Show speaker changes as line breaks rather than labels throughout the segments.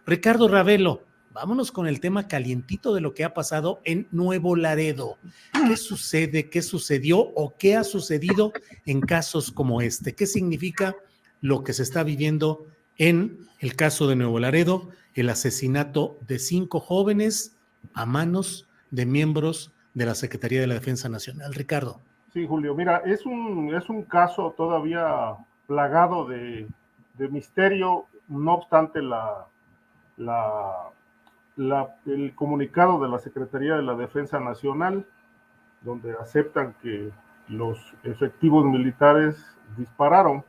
Ricardo Ravelo, vámonos con el tema calientito de lo que ha pasado en Nuevo Laredo. ¿Qué sucede? ¿Qué sucedió o qué ha sucedido en casos como este? ¿Qué significa lo que se está viviendo en el caso de Nuevo Laredo, el asesinato de 5 jóvenes a manos de miembros de la Secretaría de la Defensa Nacional? Ricardo.
Sí, Julio, mira, es un caso todavía plagado de misterio, no obstante el comunicado de la Secretaría de la Defensa Nacional, donde aceptan que los efectivos militares dispararon.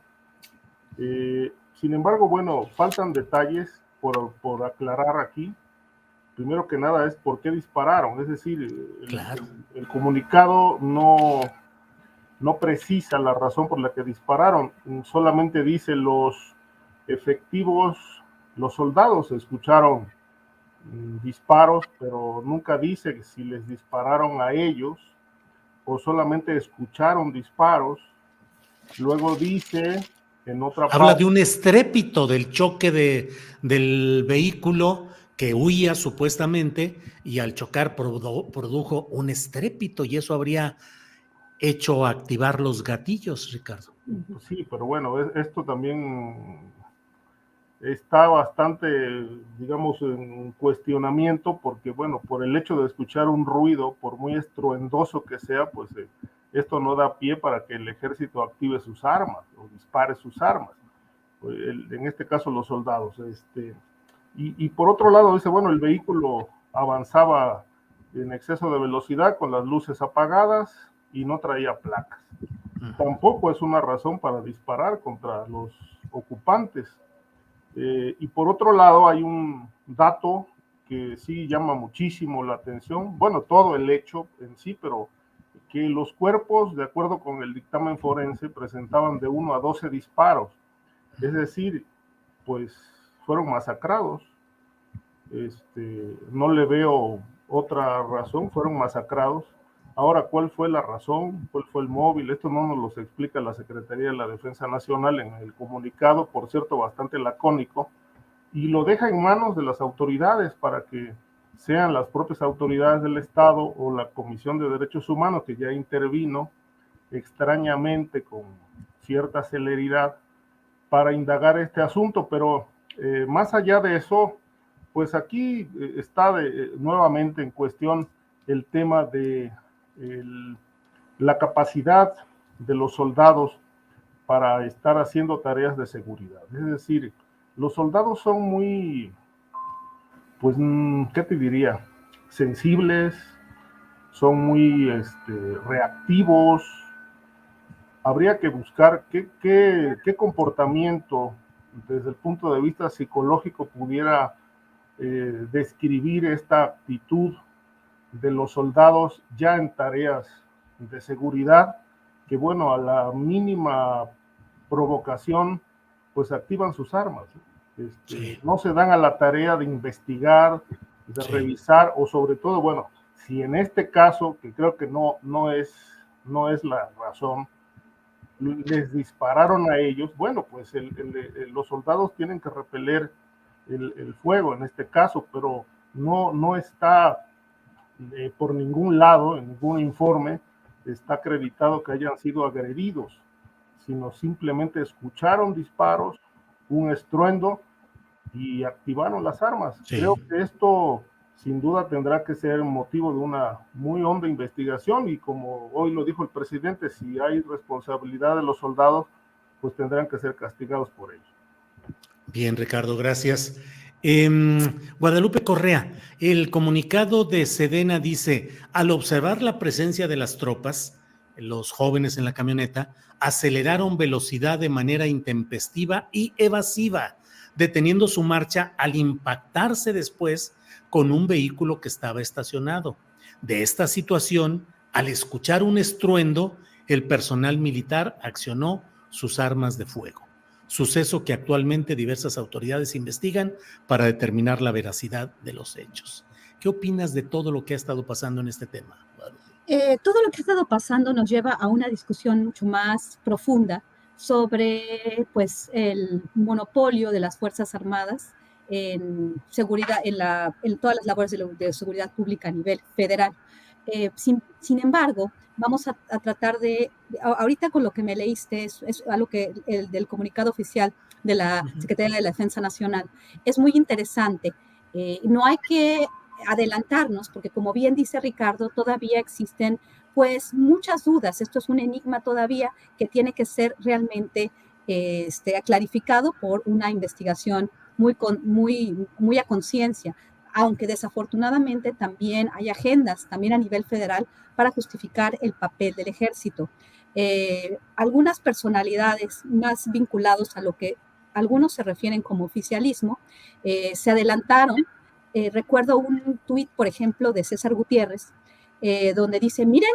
Sin embargo, bueno, faltan detalles por aclarar aquí. Primero que nada es por qué dispararon, es decir, el comunicado no precisa la razón por la que dispararon, solamente dice los efectivos, los soldados escucharon disparos, pero nunca dice si les dispararon a ellos o solamente escucharon disparos. Luego dice en otra parte...
Habla de un estrépito del choque del vehículo que huía supuestamente y al chocar produjo un estrépito y eso habría hecho activar los gatillos, Ricardo.
Sí, pero bueno, esto también está bastante, digamos, en cuestionamiento porque, bueno, por el hecho de escuchar un ruido, por muy estruendoso que sea, pues esto no da pie para que el ejército active sus armas o dispare sus armas. En este caso, los soldados. Y por otro lado, dice, bueno, el vehículo avanzaba en exceso de velocidad con las luces apagadas y no traía placas. Tampoco es una razón para disparar contra los ocupantes. Y por otro lado hay un dato que sí llama muchísimo la atención, bueno, todo el hecho en sí, pero que los cuerpos, de acuerdo con el dictamen forense, presentaban de 1 a 12 disparos, es decir, pues fueron masacrados. No le veo otra razón, fueron masacrados. Ahora, ¿cuál fue la razón? ¿Cuál fue el móvil? Esto no nos lo explica la Secretaría de la Defensa Nacional en el comunicado, por cierto, bastante lacónico, y lo deja en manos de las autoridades para que sean las propias autoridades del Estado o la Comisión de Derechos Humanos, que ya intervino extrañamente con cierta celeridad para indagar este asunto, pero más allá de eso, pues aquí está nuevamente en cuestión el tema de la capacidad de los soldados para estar haciendo tareas de seguridad. Es decir, los soldados son muy, pues, ¿qué te diría? Sensibles, son muy reactivos. Habría que buscar qué comportamiento desde el punto de vista psicológico pudiera describir esta actitud de los soldados ya en tareas de seguridad, que bueno, a la mínima provocación, pues activan sus armas. Sí. No se dan a la tarea de investigar, de revisar, o sobre todo, bueno, si en este caso, que creo que no es la razón, les dispararon a ellos, bueno, pues los soldados tienen que repeler el fuego en este caso, pero no está por ningún lado, en ningún informe, está acreditado que hayan sido agredidos, sino simplemente escucharon disparos, un estruendo y activaron las armas. Sí. Creo que esto sin duda tendrá que ser motivo de una muy honda investigación y como hoy lo dijo el presidente, si hay responsabilidad de los soldados, pues tendrán que ser castigados por ello.
Bien, Ricardo, gracias. Guadalupe Correa, el comunicado de Sedena dice, al observar la presencia de las tropas, los jóvenes en la camioneta aceleraron velocidad de manera intempestiva y evasiva, deteniendo su marcha al impactarse después con un vehículo que estaba estacionado. De esta situación, al escuchar un estruendo, el personal militar accionó sus armas de fuego. Suceso que actualmente diversas autoridades investigan para determinar la veracidad de los hechos. ¿Qué opinas de todo lo que ha estado pasando en este tema?
Todo lo que ha estado pasando nos lleva a una discusión mucho más profunda sobre pues, el monopolio de las Fuerzas Armadas en seguridad, en todas las labores de seguridad pública a nivel federal. Sin embargo, vamos a tratar ahorita con lo que me leíste, es algo que del comunicado oficial de la Secretaría de la Defensa Nacional, es muy interesante. No hay que adelantarnos, porque como bien dice Ricardo, todavía existen pues muchas dudas. Esto es un enigma todavía que tiene que ser realmente clarificado por una investigación muy a conciencia, aunque desafortunadamente también hay agendas, también a nivel federal, para justificar el papel del ejército. Algunas personalidades más vinculados a lo que algunos se refieren como oficialismo, se adelantaron. Recuerdo un tuit, por ejemplo, de César Gutiérrez, donde dice, miren,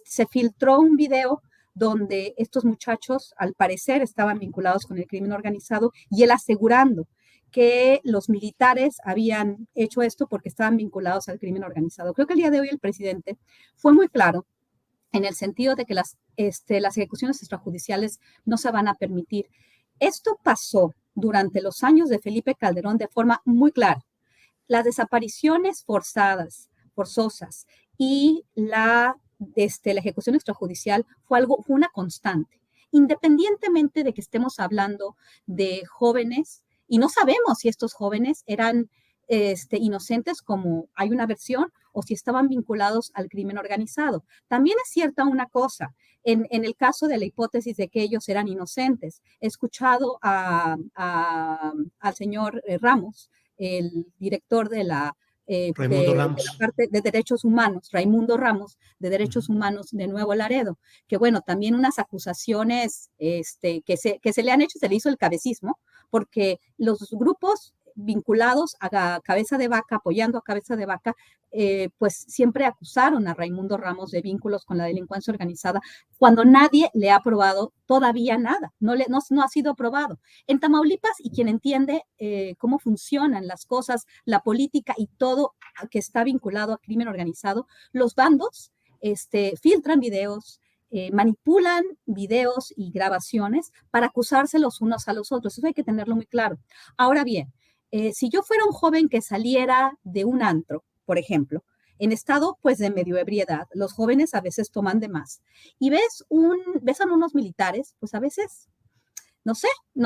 se filtró un video donde estos muchachos, al parecer, estaban vinculados con el crimen organizado, y él asegurando que los militares habían hecho esto porque estaban vinculados al crimen organizado. Creo que el día de hoy el presidente fue muy claro en el sentido de que las ejecuciones extrajudiciales no se van a permitir. Esto pasó durante los años de Felipe Calderón de forma muy clara. Las desapariciones forzosas y la ejecución extrajudicial fue una constante, independientemente de que estemos hablando de jóvenes, y no sabemos si estos jóvenes eran inocentes, como hay una versión, o si estaban vinculados al crimen organizado. También es cierta una cosa, en el caso de la hipótesis de que ellos eran inocentes, he escuchado al señor Ramos, el director de la parte de derechos humanos, Raimundo Ramos, de derechos humanos de Nuevo Laredo, que bueno, también unas acusaciones que se le han hecho, se le hizo el cabecismo, porque los grupos vinculados a Cabeza de Vaca, apoyando a Cabeza de Vaca, pues siempre acusaron a Raimundo Ramos de vínculos con la delincuencia organizada, cuando nadie le ha probado todavía nada, no ha sido probado. En Tamaulipas, y quien entiende cómo funcionan las cosas, la política y todo que está vinculado a crimen organizado, los bandos filtran videos, manipulan videos y grabaciones para acusarse los unos a los otros. Eso hay que tenerlo muy claro. Ahora bien, si yo fuera un joven que saliera de un antro, por ejemplo, en estado pues de medio ebriedad, los jóvenes a veces toman de más, y ves a unos militares, pues a veces, no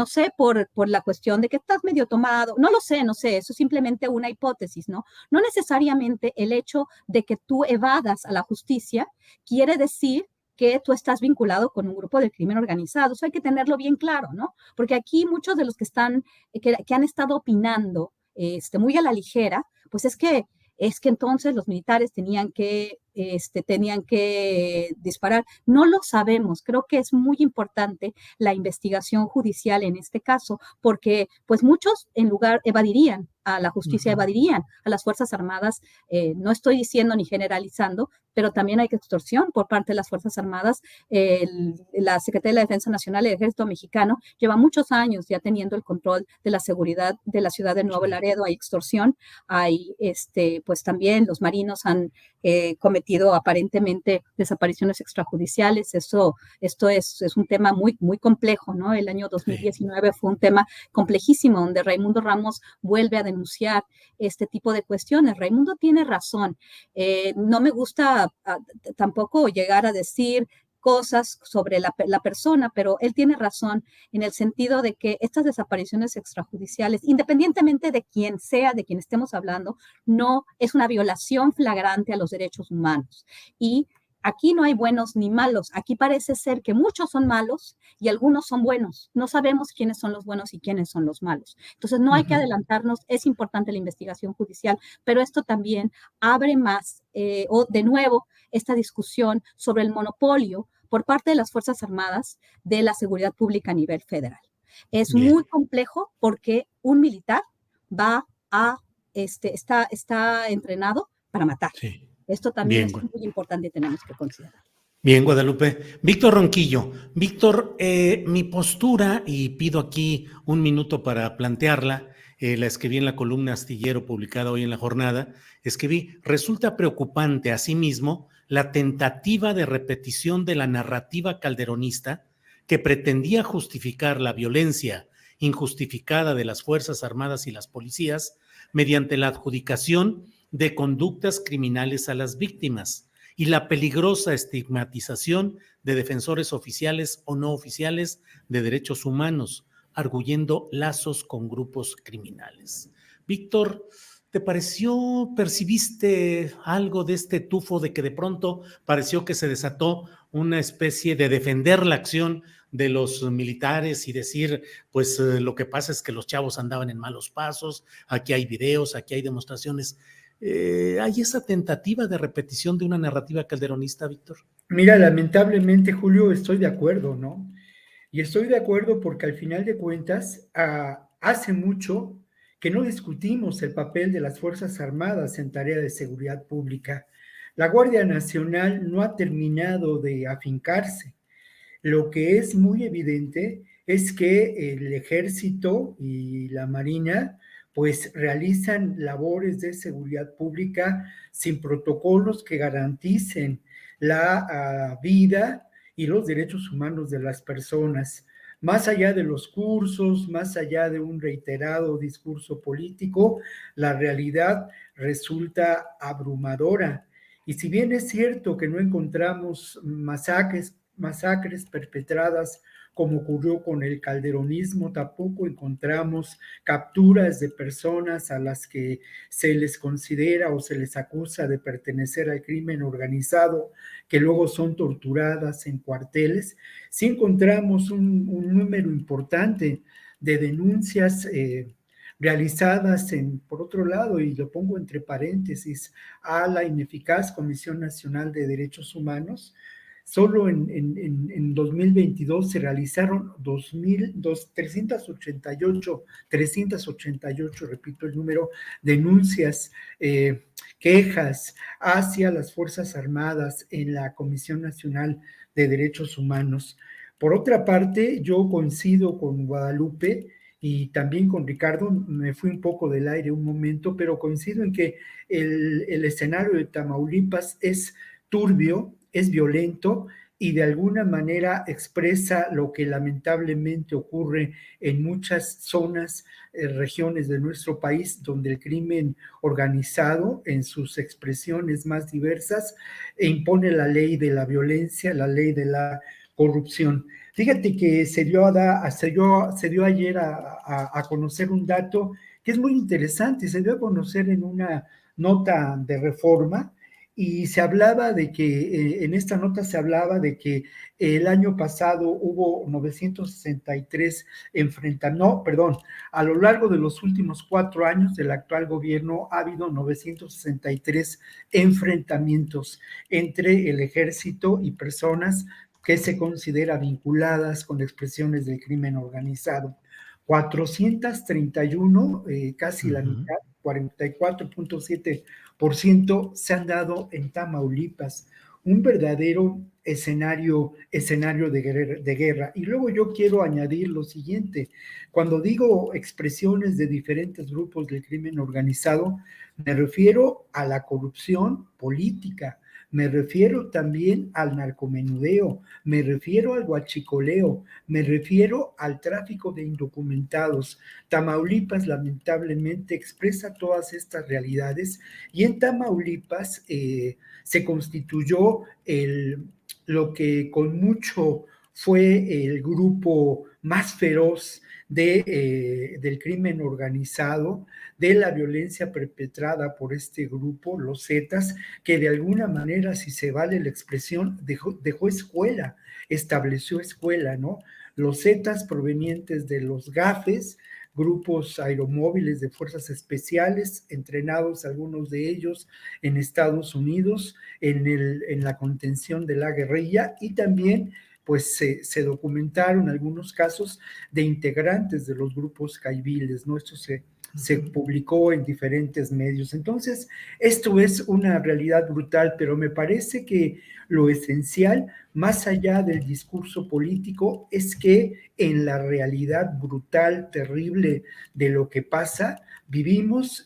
sé por la cuestión de que estás medio tomado, no sé, eso es simplemente una hipótesis, ¿no? No necesariamente el hecho de que tú evadas a la justicia quiere decir que tú estás vinculado con un grupo de crimen organizado. Eso hay que tenerlo bien claro, ¿no? Porque aquí muchos de los que han estado opinando muy a la ligera, pues es que entonces los militares tenían que disparar. No lo sabemos. Creo que es muy importante la investigación judicial en este caso, porque pues muchos en lugar evadirían a la justicia, evadirían a las Fuerzas Armadas. No estoy diciendo ni generalizando, pero también hay extorsión por parte de las Fuerzas Armadas. La Secretaría de la Defensa Nacional y el Ejército Mexicano lleva muchos años ya teniendo el control de la seguridad de la ciudad de Nuevo Laredo. Hay extorsión, hay pues también los marinos han cometido aparentemente desapariciones extrajudiciales. Esto es un tema muy, muy complejo, ¿no? El año 2019 fue un tema complejísimo, donde Raimundo Ramos vuelve a denunciar este tipo de cuestiones. Raimundo tiene razón. No me gusta tampoco llegar a decir cosas sobre la persona, pero él tiene razón en el sentido de que estas desapariciones extrajudiciales, independientemente de quién sea, de quien estemos hablando, no es una violación flagrante a los derechos humanos. Y aquí no hay buenos ni malos. Aquí parece ser que muchos son malos y algunos son buenos. No sabemos quiénes son los buenos y quiénes son los malos. Entonces no hay que adelantarnos. Es importante la investigación judicial, pero esto también abre más, o de nuevo, esta discusión sobre el monopolio por parte de las Fuerzas Armadas de la seguridad pública a nivel federal. Es muy complejo porque un militar está entrenado para matar. Sí. Esto también es muy importante y tenemos que considerar.
Bien, Guadalupe. Víctor Ronquillo. Víctor, mi postura, y pido aquí un minuto para plantearla, la escribí en la columna Astillero publicada hoy en La Jornada, resulta preocupante asimismo la tentativa de repetición de la narrativa calderonista que pretendía justificar la violencia injustificada de las Fuerzas Armadas y las policías mediante la adjudicación de conductas criminales a las víctimas y la peligrosa estigmatización de defensores oficiales o no oficiales de derechos humanos, arguyendo lazos con grupos criminales. Víctor, ¿te pareció, percibiste algo de este tufo de que de pronto pareció que se desató una especie de defender la acción de los militares y decir, pues lo que pasa es que los chavos andaban en malos pasos, aquí hay videos, aquí hay demostraciones? ¿Hay esa tentativa de repetición de una narrativa calderonista, Víctor?
Mira, lamentablemente, Julio, estoy de acuerdo, ¿no? Y estoy de acuerdo porque al final de cuentas, hace mucho que no discutimos el papel de las Fuerzas Armadas en tarea de seguridad pública. La Guardia Nacional no ha terminado de afincarse. Lo que es muy evidente es que el Ejército y la Marina pues realizan labores de seguridad pública sin protocolos que garanticen la vida y los derechos humanos de las personas. Más allá de los cursos, más allá de un reiterado discurso político, la realidad resulta abrumadora. Y si bien es cierto que no encontramos masacres perpetradas como ocurrió con el calderonismo, tampoco encontramos capturas de personas a las que se les considera o se les acusa de pertenecer al crimen organizado, que luego son torturadas en cuarteles. Sí encontramos un número importante de denuncias realizadas por otro lado, y lo pongo entre paréntesis, a la ineficaz Comisión Nacional de Derechos Humanos. Solo en 2022 se realizaron 388, repito el número, denuncias, quejas hacia las Fuerzas Armadas en la Comisión Nacional de Derechos Humanos. Por otra parte, yo coincido con Guadalupe y también con Ricardo, me fui un poco del aire un momento, pero coincido en que el escenario de Tamaulipas es turbio, es violento y de alguna manera expresa lo que lamentablemente ocurre en muchas zonas, regiones de nuestro país, donde el crimen organizado en sus expresiones más diversas impone la ley de la violencia, la ley de la corrupción. Fíjate que se dio ayer a conocer un dato que es muy interesante, se dio a conocer en una nota de Reforma, y se hablaba de que, en esta nota se hablaba de que el año pasado hubo 963 a lo largo de los últimos 4 años del actual gobierno ha habido 963 enfrentamientos entre el ejército y personas que se considera vinculadas con expresiones del crimen organizado. 431, casi la mitad, 44.7% se han dado en Tamaulipas, un verdadero escenario de guerra. Y luego yo quiero añadir lo siguiente: cuando digo expresiones de diferentes grupos del crimen organizado, me refiero a la corrupción política, me refiero también al narcomenudeo, me refiero al huachicoleo, me refiero al tráfico de indocumentados. Tamaulipas lamentablemente expresa todas estas realidades, y en Tamaulipas se constituyó lo que con mucho fue el grupo más feroz del crimen organizado, de la violencia perpetrada por este grupo, los Zetas, que de alguna manera, si se vale la expresión, dejó escuela, estableció escuela, ¿no? Los Zetas provenientes de los GAFES, grupos aeromóviles de fuerzas especiales, entrenados algunos de ellos en Estados Unidos, en la contención de la guerrilla, y también pues se documentaron algunos casos de integrantes de los grupos caiviles, ¿no? Esto se publicó en diferentes medios. Entonces, esto es una realidad brutal, pero me parece que lo esencial más allá del discurso político, es que en la realidad brutal, terrible de lo que pasa, vivimos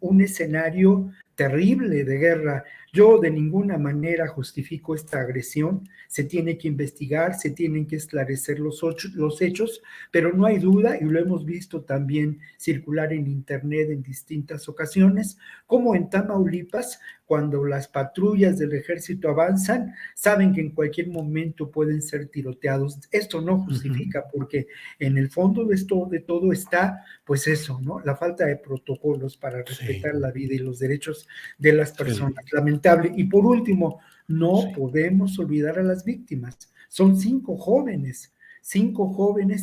un escenario terrible de guerra. Yo de ninguna manera justifico esta agresión, se tiene que investigar, se tienen que esclarecer los hechos, pero no hay duda, y lo hemos visto también circular en internet en distintas ocasiones, como en Tamaulipas, cuando las patrullas del ejército avanzan, saben que en cualquier momento pueden ser tiroteados. Esto no justifica, porque en el fondo de todo está, pues eso, ¿no? La falta de protocolos para respetar la vida y los derechos de las personas. Lamentable. Y por último, no podemos olvidar a las víctimas. Son 5 jóvenes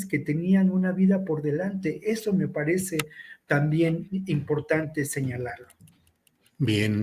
que tenían una vida por delante. Eso me parece también importante señalarlo.
Bien.